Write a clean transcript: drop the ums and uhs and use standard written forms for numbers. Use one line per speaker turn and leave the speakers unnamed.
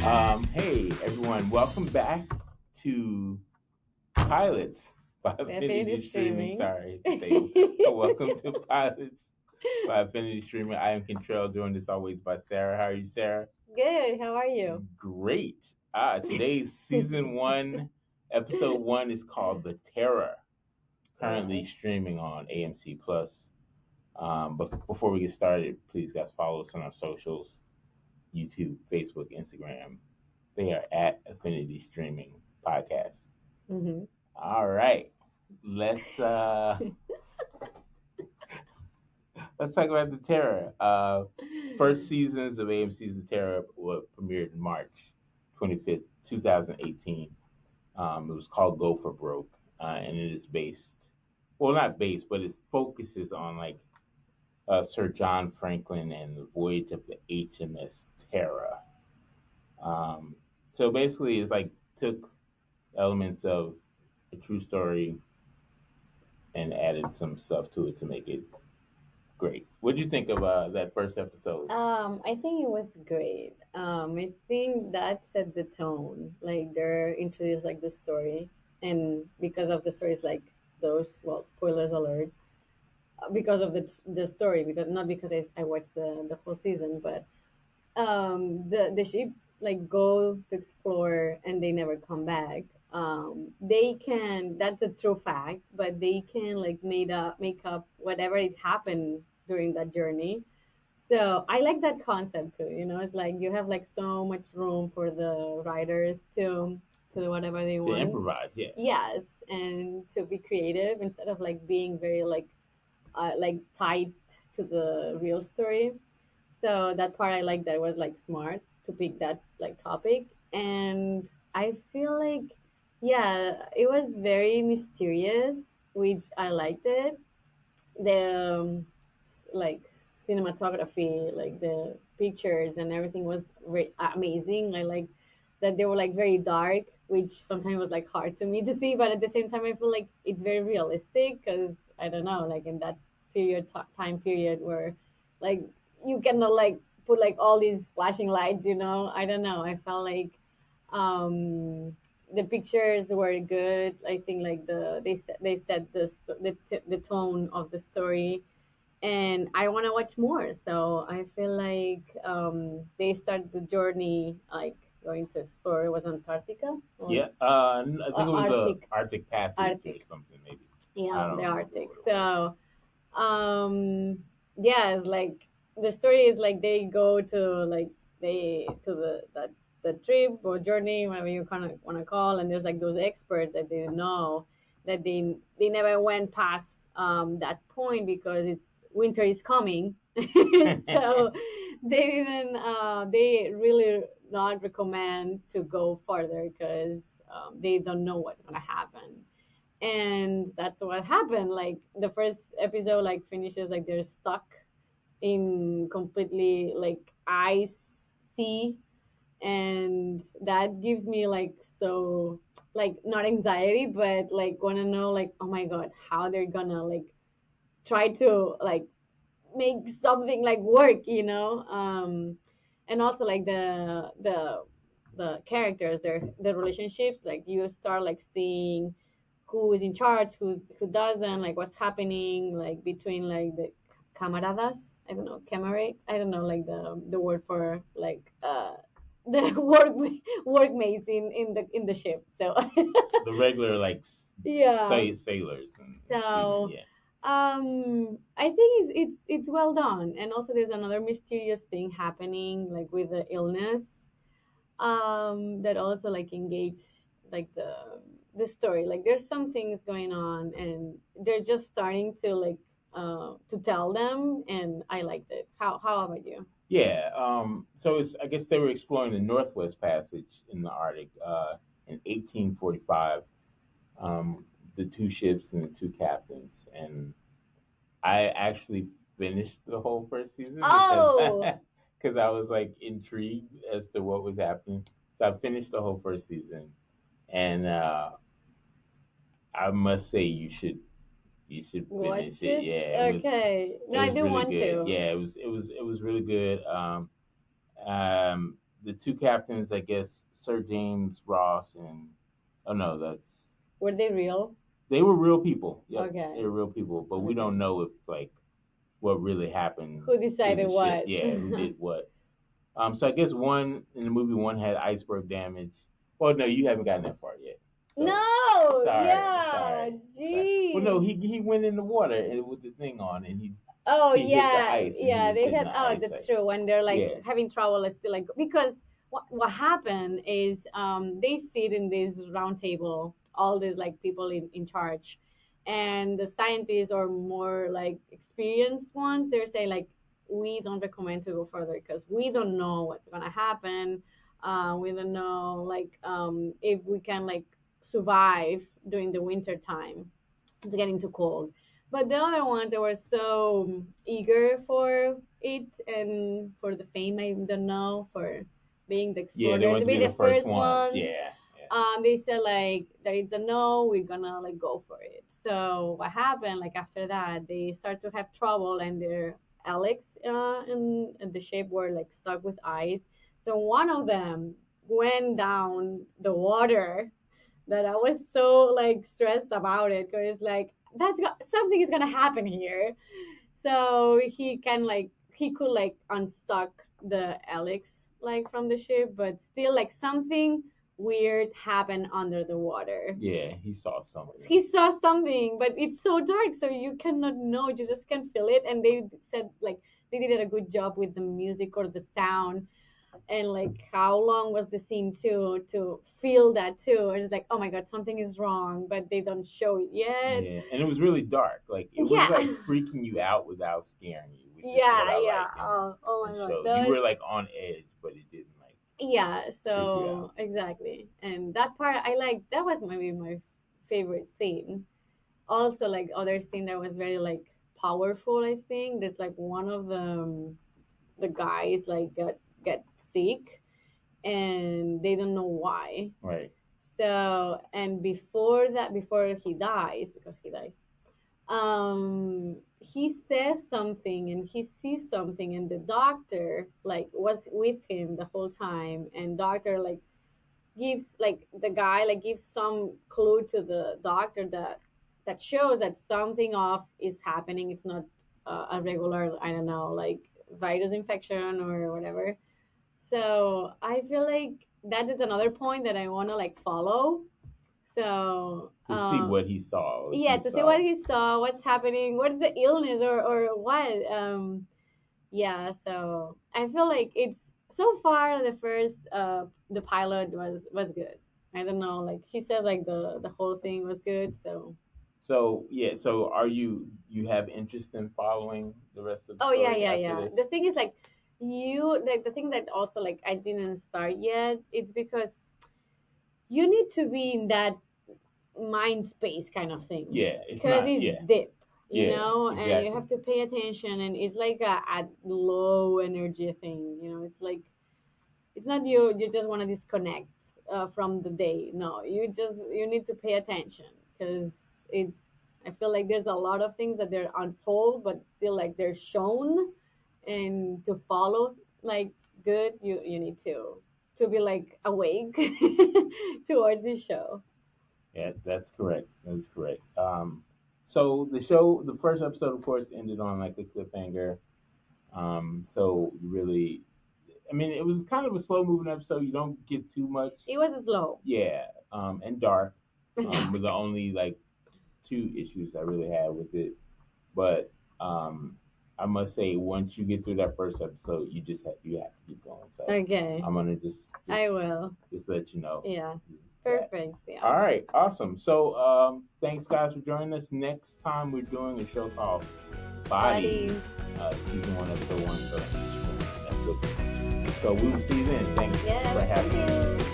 Hey everyone, welcome back to Pilots by
Affinity
Affinity Streaming.
streaming.
Sorry to say, welcome to Pilots by Affinity Streaming. I am Contrell, joined as always by Sarah. How are you, Sarah?
Good. How are you?
Great. Today's season one, episode one is called The Terror, currently
Yes.
streaming on AMC Plus. But before we get started, please guys follow us on our socials: YouTube, Facebook, Instagram. They are at Affinity Streaming Podcast.
hmm
All right, let's uh, let's talk about the Terror. First seasons of AMC's The Terror were premiered in March 25th, 2018. It was called Go for Broke, and it is based, well, not based, but it focuses on like Sir John Franklin and the voyage of the HMS Terror. Um, so basically, it's like took elements of a true story and added some stuff to it to make it great. What do you think of that first episode?
I think it was great. I think that set the tone. Like they're introduced like the story, and because of the stories like those, well, spoilers alert. Because of the story, because not because I watched the whole season, but the ships like go to explore and they never come back. They can, that's a true fact, but they can like make up whatever it happened during that journey. So I like that concept too. It's like you have like so much room for the writers to do whatever they
To
want.
improvise, yeah.
Yes, and to be creative instead of like being very like tied to the real story. So that part I like, that was like smart to pick that like topic. And I feel like, yeah, it was very mysterious, which I liked it. The like cinematography, like the pictures and everything was amazing. I like that they were like very dark, which sometimes was like hard to me to see, but at the same time I feel like it's very realistic because I don't know, like in that time period where like you cannot like put like all these flashing lights. I don't know, I felt like um the pictures were good. I think like they set the tone of the story, and I want to watch more. So I feel like they start the journey like going to explore. It was Antarctica or
Yeah, I think it was a
Arctic,
Arctic Passage or
Arctic.
something, maybe. I
Yeah,
don't
the
remember
Arctic.
what it was.
So yeah, it's like the story is like they go to like they to the trip or journey, whatever you kind of want to call, and there's like those experts that they know that they never went past that point because it's winter is coming. So they really not recommend to go further because they don't know what's gonna happen. And that's what happened. Like the first episode like finishes like they're stuck in completely like ice sea, and that gives me like so like not anxiety but like want to know like, oh my god, how they're gonna like try to like make something like work. And also like the characters, their relationships, like you start like seeing who is in charge, who doesn't, like what's happening like between like the camaradas. I don't know, camarades. I don't know like the word for like the workmates in the ship. So
The regular like
yeah.
sailors and seamen,
So
yeah.
I think it's well done. And also there's another mysterious thing happening like with the illness that also like engage like the story. Like there's some things going on and they're just starting to like to tell them, and I liked it. How about you?
Yeah, so it's, I guess they were exploring the Northwest Passage in the Arctic in 1845. Um, the two ships and the two captains, and I actually finished the whole first season because
Oh,
because I was like intrigued as to what was happening. So I finished the whole first season, and I must say you should finish
watch
it.
it.
Yeah,
Okay,
it
no, I
was
do
really
want
good.
to.
Yeah, it was really good. Um, the two captains, I guess, Sir James Ross and oh no, that's
Were they real?
they were real people. Yep, they
Okay.
were real people, but we
Okay.
don't know if like what really happened
Who
to the
decided
ship.
what?
Yeah, who did what? So I guess one in the movie, one had iceberg damage. Well, no, you haven't gotten that far yet. So
No.
sorry,
Yeah.
sorry. Well, no,
Jeez.
he went in the water and with the thing on, and
Oh
he hit the
yeah,
ice, and he
yeah.
was
They
hitting
had.
the
Oh,
ice.
that's
Like,
true. When they're like
yeah,
having trouble, it's still like because what happened is they sit in this round table, all these like people in charge, and the scientists or more like experienced ones. They're saying like we don't recommend to go further because we don't know what's gonna happen. We don't know like if we can like survive during the winter time. It's getting too cold. But the other ones, they were so eager for it and for the fame, I don't know, for being the
yeah, they
explorers,
want
to
to
be
be the
the
first
first
ones.
ones.
Yeah, yeah,
They said like that it's a no, we're gonna like go for it. So what happened? Like after that, they start to have trouble, and their Alex in the ship were like stuck with ice. So one of them went down the water that I was so like stressed about it because like something is gonna happen here. So he could like unstuck the Alex like from the ship, but still like something weird happened under the water.
yeah. He saw something.
He saw something, but it's so dark, so you cannot know. You just can feel it. And they said like they did a good job with the music or the sound and like how long was the scene to feel that too, and it's like oh my god something is wrong but they don't show it yet.
Yeah, and it was really dark. Like it was
Yeah.
like freaking you out without scaring you, which is what
Yeah,
I
yeah.
like
Oh
in
my god
shows. You
that was
were like on edge, but it didn't like
yeah
freak you out.
so exactly, and that part I like, that was maybe my favorite scene. Also like other scene that was very like powerful, I think there's like one of the guys like get sick and they don't know why.
Right.
So, and before that, before he dies, because he dies, he says something and he sees something, and the doctor like was with him the whole time, and doctor like gives like the guy like gives some clue to the doctor that shows that something off is happening. It's not a regular, I don't know, like virus infection or whatever. So I feel like that is another point that I want to like follow. So
To see what he saw, what
yeah,
you
to see what
saw.
he saw, what's happening, what's the illness or what. Yeah, so I feel like it's so far the first the pilot was good. I don't know, like he says like the whole thing was good. So
So yeah, so are you have interest in following the rest of the
oh yeah,
story
yeah,
after
yeah.
this?
The thing is like you like the thing that also like I didn't start yet. It's because you need to be in that mind space kind of thing
Yeah, it's
because
not.
it's
Yeah,
deep,
yeah,
and you
exactly.
have to pay attention, and it's like a low energy thing. It's like it's not you just want to disconnect from the day. No, you need to pay attention because it's I feel like there's a lot of things that they're untold but still like they're shown, and to follow like good you need to be like awake towards this show.
Yeah, that's correct. That's correct. So the show, the first episode, of course, ended on like a cliffhanger. So you really, I mean, it was kind of a slow moving episode. You don't get too much.
It was slow.
Yeah, and dark. Were the only like two issues I really had with it. But I must say, once you get through that first episode, you have to keep going. So
Okay,
I'm gonna just
I will.
just let you know
Yeah,
that.
perfect. Yeah.
All right, awesome. So thanks guys for joining us. Next time we're doing a show called Bodies,
Buddies.
season 1, episode 1. So that's good. So we will see you then. Thanks for
Yes,
having
thank
us.
you.